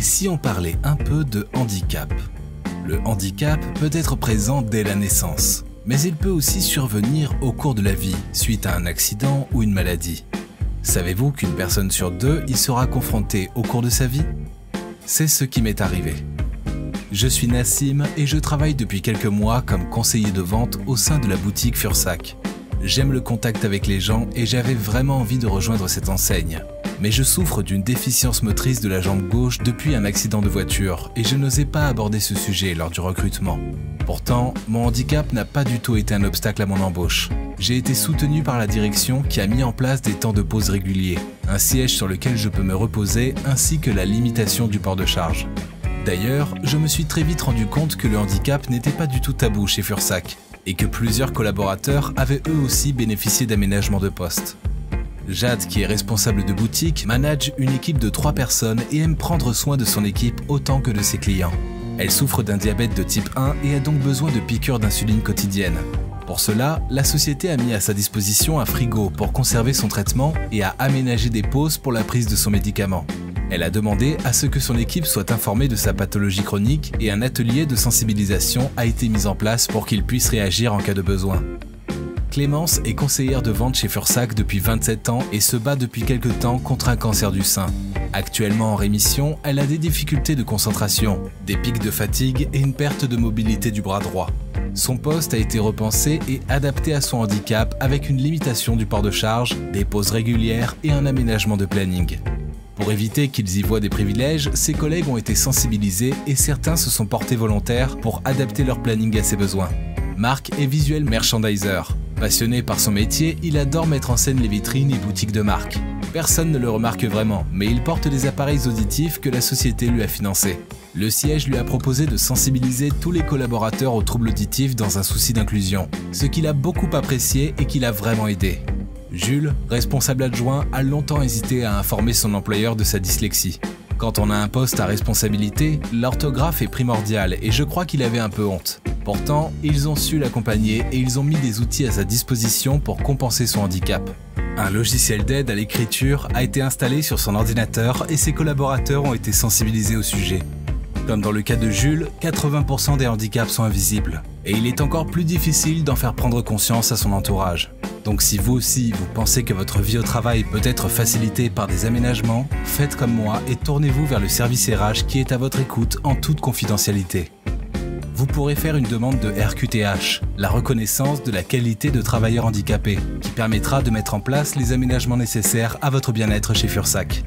Et si on parlait un peu de handicap? Le handicap peut être présent dès la naissance, mais il peut aussi survenir au cours de la vie, suite à un accident ou une maladie. Savez-vous qu'une personne sur deux y sera confrontée au cours de sa vie? C'est ce qui m'est arrivé. Je suis Nassim et je travaille depuis quelques mois comme conseiller de vente au sein de la boutique Fursac. J'aime le contact avec les gens et j'avais vraiment envie de rejoindre cette enseigne. Mais je souffre d'une déficience motrice de la jambe gauche depuis un accident de voiture et je n'osais pas aborder ce sujet lors du recrutement. Pourtant, mon handicap n'a pas du tout été un obstacle à mon embauche. J'ai été soutenu par la direction qui a mis en place des temps de pause réguliers, un siège sur lequel je peux me reposer ainsi que la limitation du port de charge. D'ailleurs, je me suis très vite rendu compte que le handicap n'était pas du tout tabou chez Fursac et que plusieurs collaborateurs avaient eux aussi bénéficié d'aménagements de poste. Jade, qui est responsable de boutique, manage une équipe de 3 personnes et aime prendre soin de son équipe autant que de ses clients. Elle souffre d'un diabète de type 1 et a donc besoin de piqûres d'insuline quotidiennes. Pour cela, la société a mis à sa disposition un frigo pour conserver son traitement et a aménagé des pauses pour la prise de son médicament. Elle a demandé à ce que son équipe soit informée de sa pathologie chronique et un atelier de sensibilisation a été mis en place pour qu'il puisse réagir en cas de besoin. Clémence est conseillère de vente chez Fursac depuis 27 ans et se bat depuis quelque temps contre un cancer du sein. Actuellement en rémission, elle a des difficultés de concentration, des pics de fatigue et une perte de mobilité du bras droit. Son poste a été repensé et adapté à son handicap avec une limitation du port de charge, des pauses régulières et un aménagement de planning. Pour éviter qu'ils y voient des privilèges, ses collègues ont été sensibilisés et certains se sont portés volontaires pour adapter leur planning à ses besoins. Marc est visuel merchandiser. Passionné par son métier, il adore mettre en scène les vitrines et boutiques de marque. Personne ne le remarque vraiment, mais il porte des appareils auditifs que la société lui a financés. Le siège lui a proposé de sensibiliser tous les collaborateurs aux troubles auditifs dans un souci d'inclusion, ce qu'il a beaucoup apprécié et qui l'a vraiment aidé. Jules, responsable adjoint, a longtemps hésité à informer son employeur de sa dyslexie. Quand on a un poste à responsabilité, l'orthographe est primordiale et je crois qu'il avait un peu honte. Pourtant, ils ont su l'accompagner et ils ont mis des outils à sa disposition pour compenser son handicap. Un logiciel d'aide à l'écriture a été installé sur son ordinateur et ses collaborateurs ont été sensibilisés au sujet. Comme dans le cas de Jules, 80% des handicaps sont invisibles et il est encore plus difficile d'en faire prendre conscience à son entourage. Donc si vous aussi, vous pensez que votre vie au travail peut être facilitée par des aménagements, faites comme moi et tournez-vous vers le service RH qui est à votre écoute en toute confidentialité. Vous pourrez faire une demande de RQTH, la reconnaissance de la qualité de travailleur handicapé, qui permettra de mettre en place les aménagements nécessaires à votre bien-être chez Fursac.